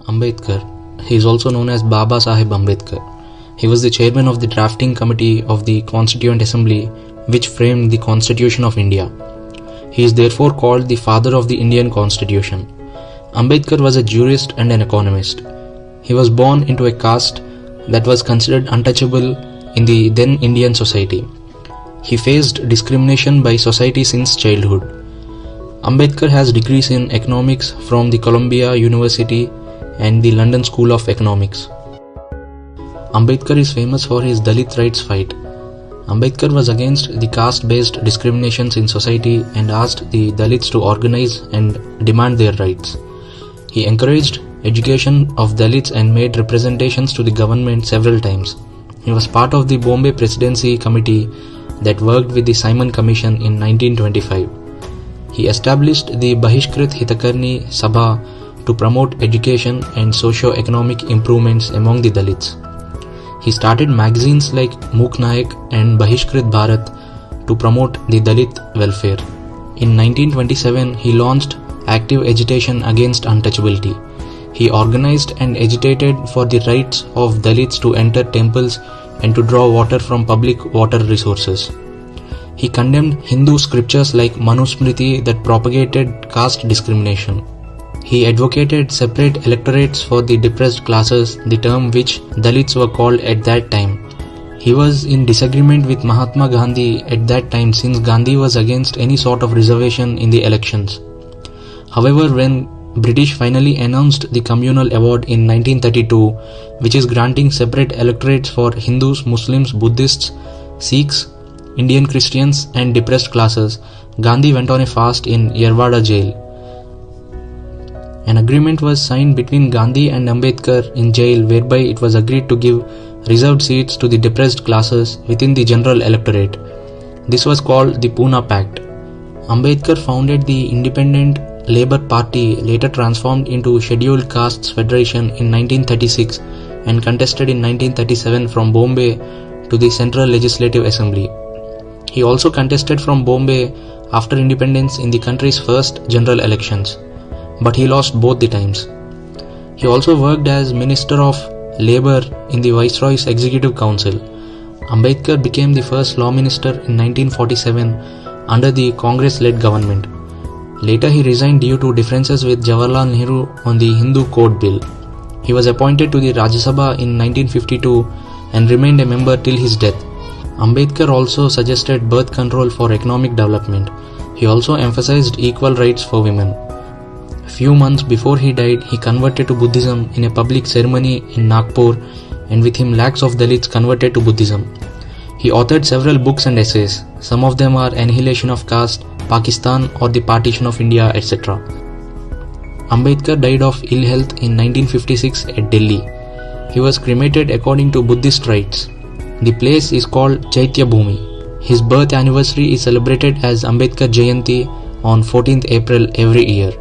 Ambedkar, he is also known as Baba Sahib Ambedkar. He was the chairman of the drafting committee of the Constituent Assembly which framed the Constitution of India. He is therefore called the father of the Indian Constitution. Ambedkar was a jurist and an economist. He was born into a caste that was considered untouchable in the then Indian society. He faced discrimination by society since childhood. Ambedkar has degrees in economics from the Columbia University and the London School of Economics. Ambedkar is famous for his Dalit rights fight. Ambedkar was against the caste-based discriminations in society and asked the Dalits to organize and demand their rights. He encouraged education of Dalits and made representations to the government several times. He was part of the Bombay Presidency Committee that worked with the Simon Commission in 1925. He established the Bahishkrit Hitakarni Sabha to promote education and socio-economic improvements among the Dalits. He started magazines like Mook Naik and Bahishkrit Bharat to promote the Dalit welfare. In 1927, he launched active agitation against untouchability. He organized and agitated for the rights of Dalits to enter temples and to draw water from public water resources. He condemned Hindu scriptures like Manusmriti that propagated caste discrimination. He advocated separate electorates for the depressed classes, the term which Dalits were called at that time. He was in disagreement with Mahatma Gandhi at that time since Gandhi was against any sort of reservation in the elections. However, when British finally announced the Communal Award in 1932, which is granting separate electorates for Hindus, Muslims, Buddhists, Sikhs, Indian Christians and depressed classes, Gandhi went on a fast in Yerwada jail. An agreement was signed between Gandhi and Ambedkar in jail whereby it was agreed to give reserved seats to the depressed classes within the general electorate. This was called the Pune Pact. Ambedkar founded the Independent Labour Party, later transformed into Scheduled Castes Federation in 1936 and contested in 1937 from Bombay to the Central Legislative Assembly. He also contested from Bombay after independence in the country's first general elections, but he lost both the times. He also worked as Minister of Labour in the Viceroy's Executive Council. Ambedkar became the first Law Minister in 1947 under the Congress-led government. Later he resigned due to differences with Jawaharlal Nehru on the Hindu Code Bill. He was appointed to the Rajya Sabha in 1952 and remained a member till his death. Ambedkar also suggested birth control for economic development. He also emphasized equal rights for women. A few months before he died, he converted to Buddhism in a public ceremony in Nagpur, and with him lakhs of Dalits converted to Buddhism. He authored several books and essays. Some of them are Annihilation of Caste, Pakistan or the Partition of India, etc. Ambedkar died of ill health in 1956 at Delhi. He was cremated according to Buddhist rites. The place is called Chaitya Bhumi. His birth anniversary is celebrated as Ambedkar Jayanti on 14th April every year.